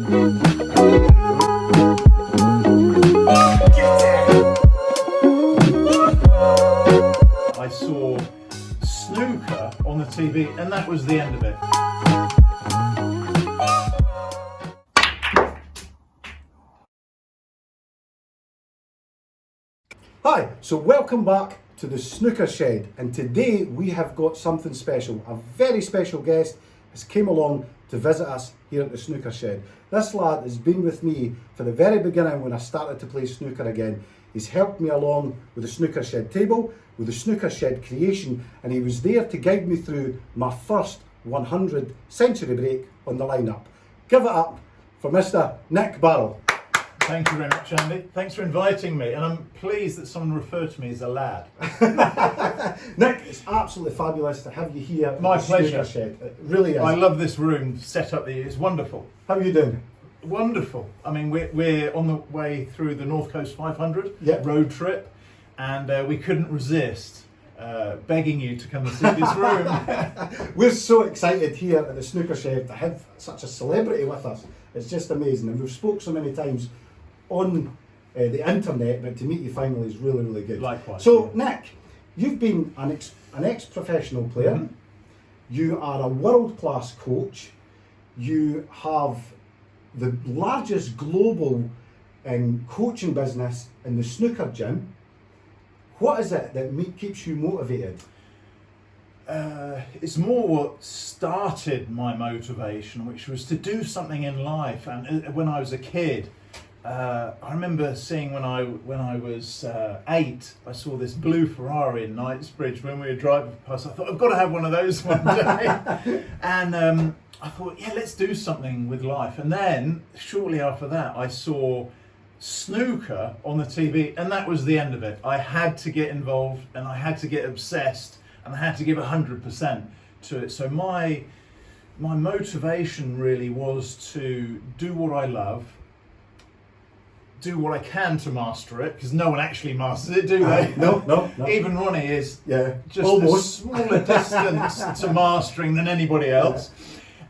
I saw snooker on the TV, and that was the end of it. Hi, so welcome back to the Snooker Shed, and today we have got something special. A very special guest has came along to visit us here at the Snooker Shed. This lad has been with me for the very beginning when I started to play snooker again. He's helped me along with the Snooker Shed table, with the Snooker Shed creation, and he was there to guide me through my first 100 century break on the lineup. Give it up for Mr. Nic Barrow. Thank you very much, Andy. Thanks for inviting me, and I'm pleased that someone referred to me as a lad. Nic, it's absolutely fabulous to have you here. My at the pleasure. Snooker Shed. It really is. I love this room set up. It's wonderful. How are you doing? Wonderful. I mean, we're on the way through the North Coast 500 Yep. road trip, and we couldn't resist begging you to come and see this room. We're so excited here at the Snooker Shed to have such a celebrity with us. It's just amazing, and we've spoke so many times on the internet, but to meet you finally is really, really good. Likewise. So, Nic, you've been an ex-professional player. Mm-hmm. You are a world-class coach. You have the largest global coaching business in the Snooker Gym. What is it that keeps you motivated? It's more what started my motivation, which was to do something in life. And when I was a kid, I remember seeing when I was 8, I saw this blue Ferrari in Knightsbridge when we were driving past. I thought, I've got to have one of those one day. And I thought, yeah, let's do something with life. And then shortly after that, I saw snooker on the TV, and that was the end of it. I had to get involved, and I had to get obsessed, and I had to give 100% to it. So my motivation really was to do what I love, do what I can to master it, because no one actually masters it, do they? No. Even Ronnie is just almost a smaller distance to mastering than anybody else,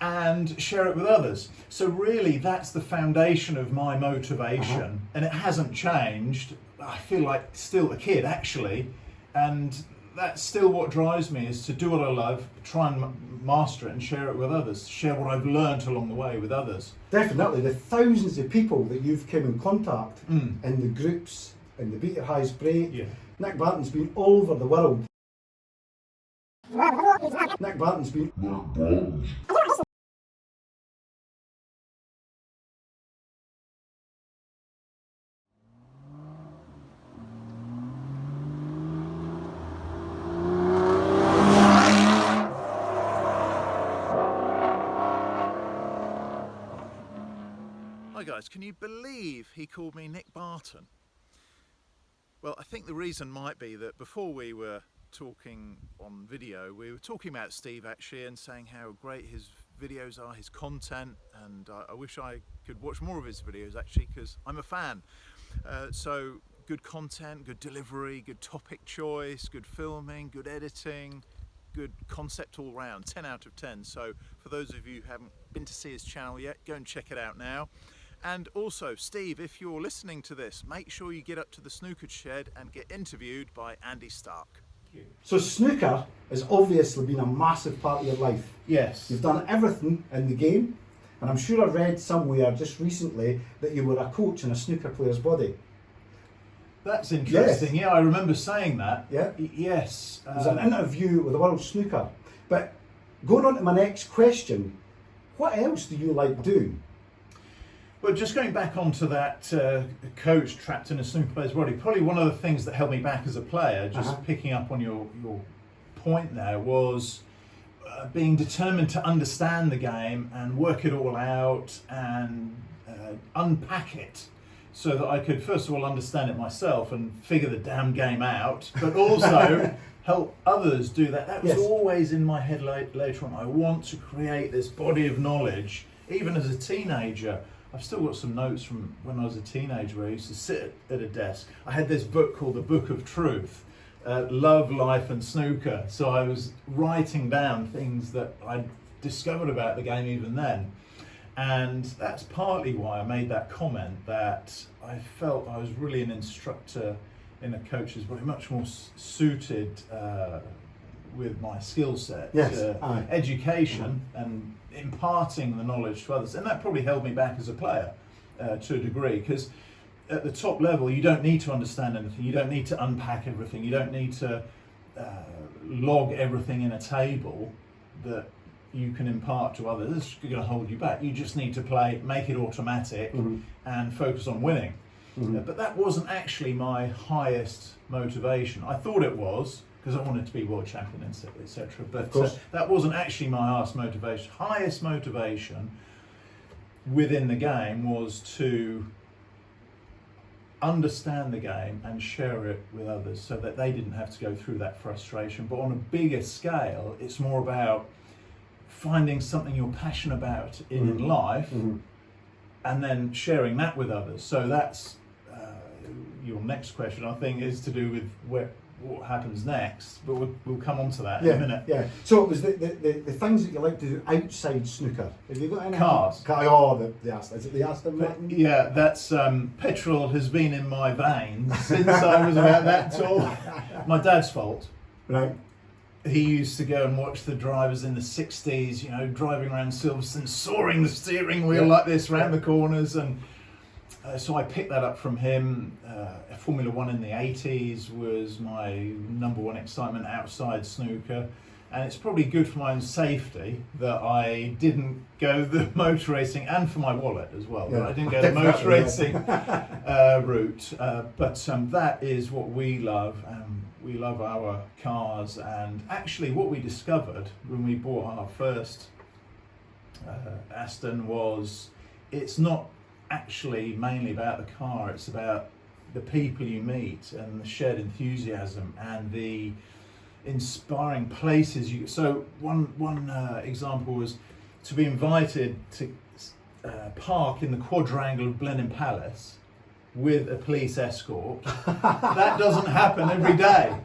and share it with others. So really, that's the foundation of my motivation, and it hasn't changed. I feel like still a kid, actually, and that's still what drives me, is to do what I love, try and master it and share it with others, share what I've learned along the way with others. Definitely, the thousands of people that you've come in contact in the groups, in the Beat Your Highs break. Yeah. Nic Barton's been all over the world. Nic Barton's been... Hi guys, can you believe he called me Nic Barton? Well, I think the reason might be that before we were talking on video, we were talking about Steve actually, and saying how great his videos are, his content, and I wish I could watch more of his videos actually, because I'm a fan. So good content, good delivery, good topic choice, good filming, good editing, good concept all round, 10 out of 10. So for those of you who haven't been to see his channel yet, go and check it out now. And also, Steve, if you're listening to this, make sure you get up to the Snooker Shed and get interviewed by Andy Stark. So snooker has obviously been a massive part of your life. Yes. You've done everything in the game, and I'm sure I read somewhere just recently that you were a coach in a snooker player's body. That's interesting. Yes. Yeah, I remember saying that. Yeah. Yes. It was an interview with the World Snooker. But going on to my next question, what else do you like doing? Well, just going back onto that coach trapped in a snooker player's body, probably one of the things that held me back as a player, just picking up on your point there, was being determined to understand the game and work it all out and unpack it, so that I could first of all understand it myself and figure the damn game out, but also help others do that. That was always in my head later on. I want to create this body of knowledge, even as a teenager. I've still got some notes from when I was a teenager where I used to sit at a desk. I had this book called The Book of Truth, Love, Life and Snooker. So I was writing down things that I'd discovered about the game even then. And that's partly why I made that comment, that I felt I was really an instructor in a coach's body, much more suited with my skill set to education and imparting the knowledge to others. And that probably held me back as a player to a degree, because at the top level you don't need to understand anything, you don't need to unpack everything, you don't need to log everything in a table that you can impart to others. It's going to hold you back. You just need to play, make it automatic, and focus on winning. But that wasn't actually my highest motivation. I thought it was, because I wanted to be world champion, etc. But that wasn't actually my highest motivation. Highest motivation within the game was to understand the game and share it with others so that they didn't have to go through that frustration. But on a bigger scale, it's more about finding something you're passionate about in life and then sharing that with others. So that's your next question, I think, is to do with what happens next, but we'll come on to that in a minute. Yeah. So it was the things that you like to do outside snooker. Have you got any? Cars. The Aston. Is it the Aston Martin? Yeah, that's petrol has been in my veins since I was about that tall. My dad's fault. Right. He used to go and watch the drivers in the 60s, you know, driving around Silverstone, soaring the steering wheel like this round the corners, and so I picked that up from him. Formula One in the 80s was my number one excitement outside snooker, and it's probably good for my own safety that I didn't go the motor racing, and for my wallet as well, that I didn't go the motor racing route. But that is what we love. We love our cars, and actually what we discovered when we bought our first Aston was it's not actually mainly about the car, it's about the people you meet and the shared enthusiasm and the inspiring places you. So one example was to be invited to park in the quadrangle of Blenheim Palace with a police escort. That doesn't happen every day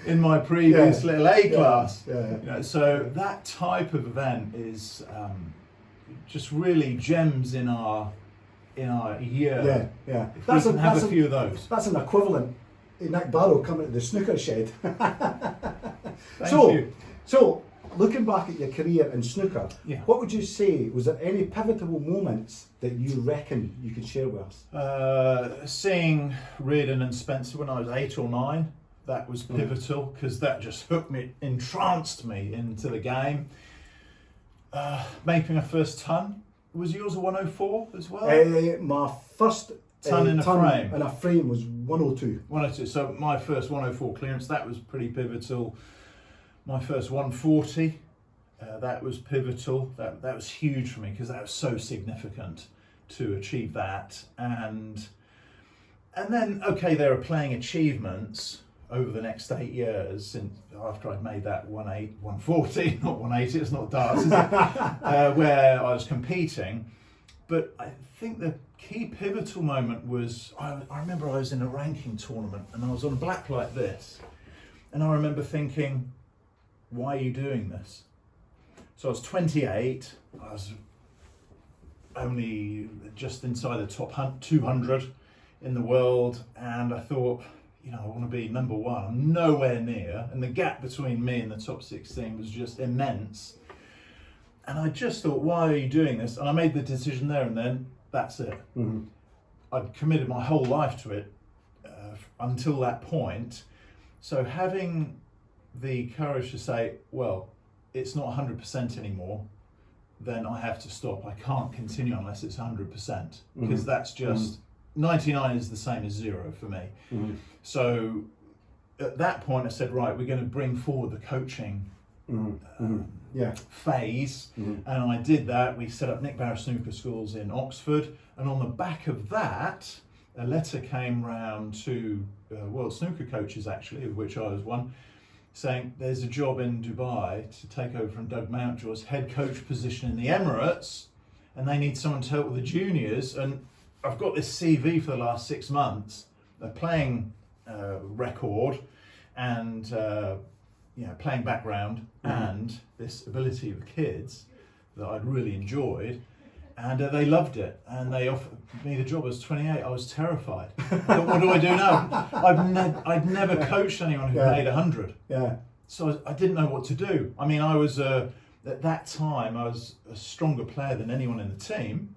in my previous little A class. You know, so that type of event is just really gems in our year. If we can have a few of those. That's an equivalent in Nic Barrow coming to the Snooker Shed. Thank you. So, looking back at your career in snooker, what would you say, was there any pivotal moments that you reckon you could share with us? Seeing Reardon and Spencer when I was 8 or 9, that was pivotal, because that just entranced me into the game. Making a first ton. Was yours a 104 as well? My first ton in a frame. And a frame was 102. 102. So my first 104 clearance, that was pretty pivotal. My first 140, that was pivotal. That was huge for me, because that was so significant to achieve that. And then, okay, there are playing achievements over the next 8 years, since after I'd made that 140, not 180, it's not darts, is it? Where I was competing. But I think the key pivotal moment was, I remember I was in a ranking tournament and I was on a black like this, and I remember thinking, why are you doing this? So I was 28, I was only just inside the top 200 in the world, and I thought, you know, I want to be number one. I'm nowhere near, and the gap between me and the top 16 was just immense. And I just thought, why are you doing this? And I made the decision there and then, that's it. I'd committed my whole life to it until that point. So having the courage to say, well, it's not 100% anymore, then I have to stop. I can't continue unless it's 100%, because that's just, 99 is the same as 0 for me. So at that point I said, right, we're going to bring forward the coaching phase, and I did that. We set up Nic Barrow Snooker Schools in Oxford, and on the back of that, a letter came round to world snooker coaches, actually, of which I was one, saying there's a job in Dubai to take over from Doug Mountjaw's head coach position in the Emirates, and they need someone to help with the juniors. And I've got this CV for the last 6 months, a playing record, and playing background, and this ability with kids that I'd really enjoyed. And they loved it, and they offered me the job. I was 28. I was terrified. I thought, what do I do now? I'd never coached anyone who made 100. Yeah. So I didn't know what to do. I mean, I was at that time I was a stronger player than anyone in the team,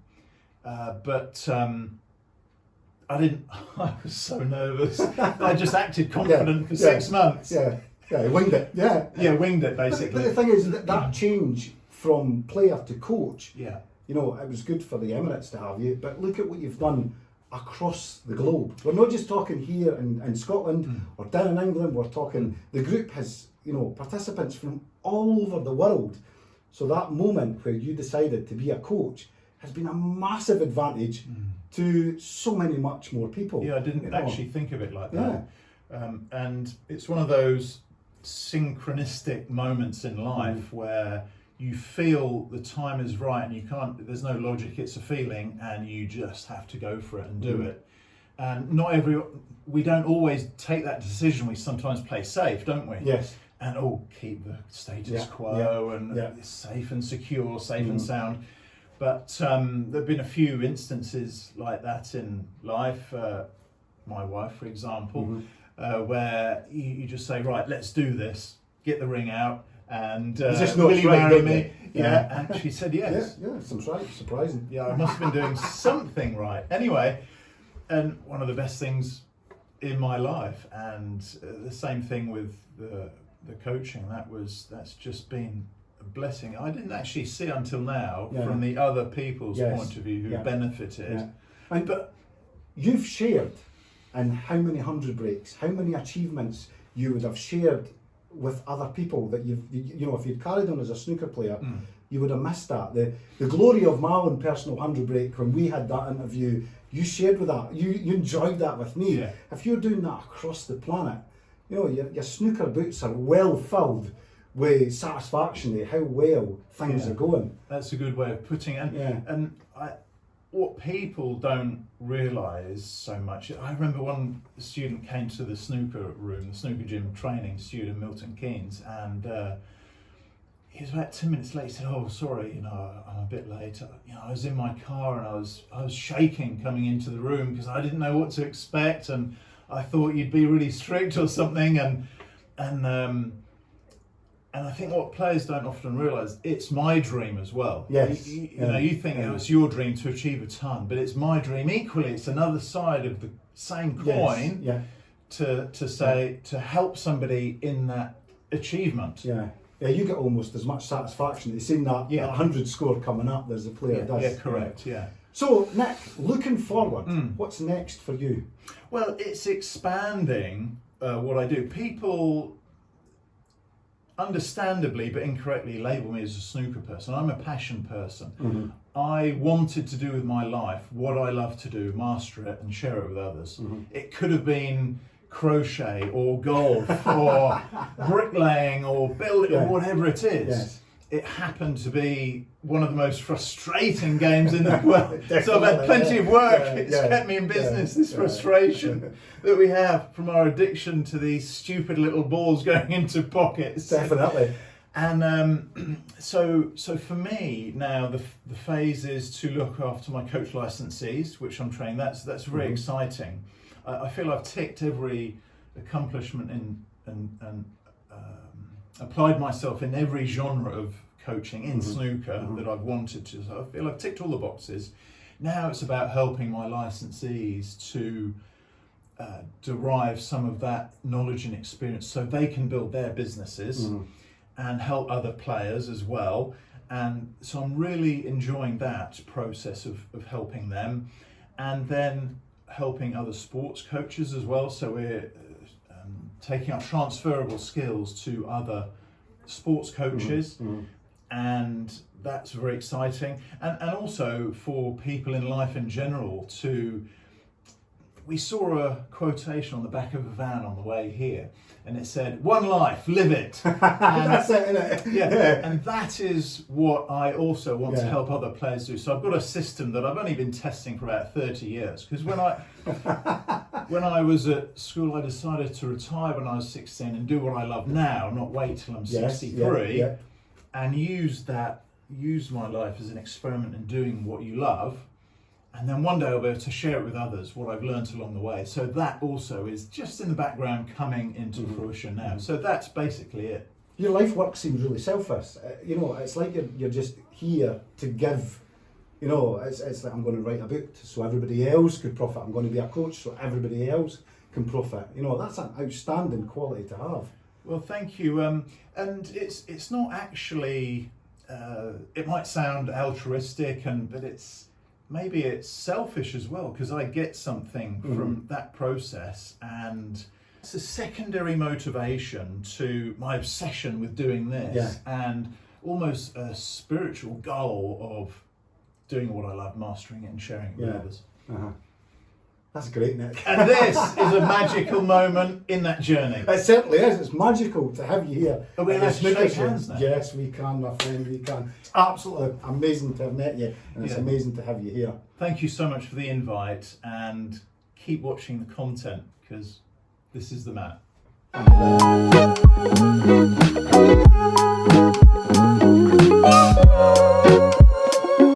but I didn't. I was so nervous. I just acted confident for 6 months. Yeah, winged it. Yeah, winged it basically. But the thing is that change from player to coach. Yeah. You know, it was good for the Emirates to have you, but look at what you've done across the globe. We're not just talking here in Scotland or down in England. We're talking. The group has, you know, participants from all over the world. So that moment where you decided to be a coach has been a massive advantage to so much more people. Yeah, I didn't actually think of it like that. And it's one of those synchronistic moments in life where you feel the time is right and you can't, there's no logic, it's a feeling, and you just have to go for it and do it. And we don't always take that decision. We sometimes play safe, don't we? Yes. And keep the status quo and it's safe and secure, safe and sound. But there have been a few instances like that in life. My wife, for example, where you just say, right, let's do this, get the ring out, and will you marry me? Yeah, and she said yes. Yeah, surprising. Yeah, I must have been doing something right. Anyway, and one of the best things in my life, and the same thing with the coaching. That's just been a blessing. I didn't actually see until now from the other people's point of view who benefited. Yeah. But you've shared, and how many 100 breaks, how many achievements you would have shared with other people that you know, if you'd carried on as a snooker player, you would have missed that. The glory of my own personal 100 break, when we had that interview, you shared with that. You enjoyed that with me. Yeah. If you're doing that across the planet, you know, your snooker boots are well filled with satisfaction at how well things are going. That's a good way of putting it. And what people don't realise so much, I remember one student came to the snooker room, the Snooker Gym training student, Milton Keynes, and he was about 10 minutes late. He said, "Oh, sorry, you know, I'm a bit late. You know, I was in my car and I was shaking coming into the room because I didn't know what to expect, and I thought you'd be really strict or something." And I think what players don't often realise, it's my dream as well. Yes. You know, you think it was your dream to achieve a ton, but it's my dream equally. It's another side of the same coin to help somebody in that achievement. Yeah, you get almost as much satisfaction at seeing that 100 score coming up as the player does. Yeah, correct, yeah. So, Nic, looking forward, what's next for you? Well, it's expanding what I do. People understandably but incorrectly label me as a snooker person. I'm a passion person. I wanted to do with my life what I love to do, master it and share it with others. It could have been crochet or golf or bricklaying or building or whatever it is. Yes. It happened to be one of the most frustrating games in the world. So I've had plenty of work. It's kept me in business, this frustration that we have from our addiction to these stupid little balls going into pockets. Definitely. And so for me now, the phase is to look after my coach licensees, which I'm training. That's very exciting. I feel I've ticked every accomplishment and applied myself in every genre of coaching in snooker that I've wanted to. So I feel I've ticked all the boxes. Now it's about helping my licensees to derive some of that knowledge and experience so they can build their businesses and help other players as well. And so I'm really enjoying that process of helping them, and then helping other sports coaches as well. So we're taking up transferable skills to other sports coaches, and that's very exciting. And also for people in life in general we saw a quotation on the back of a van on the way here, and it said, "One life, live it." And that's it, isn't it? And that is what I also want to help other players do. So I've got a system that I've only been testing for about 30 years, because when I was at school, I decided to retire when I was 16 and do what I love now, not wait till I'm 63, and use that use my life as an experiment in doing what you love, and then one day I'll be able to share it with others, what I've learned along the way. So that also is just in the background coming into fruition now. So that's basically it. Your life work seems really selfish. You know, it's like you're just here to give. You know, it's like I'm going to write a book so everybody else could profit. I'm going to be a coach so everybody else can profit. You know, that's an outstanding quality to have. Well, thank you. And it's not actually. It might sound altruistic, but maybe it's selfish as well, because I get something from that process, and it's a secondary motivation to my obsession with doing this, and almost a spiritual goal of doing what I love, mastering it and sharing it with others. That's great, Nic. And this is a magical moment in that journey. It certainly is. It's magical to have you here. Are we allowed to shake hands now? Yes, we can, my friend, we can. It's absolutely amazing to have met you, and it's amazing to have you here. Thank you so much for the invite, and keep watching the content, because this is the man.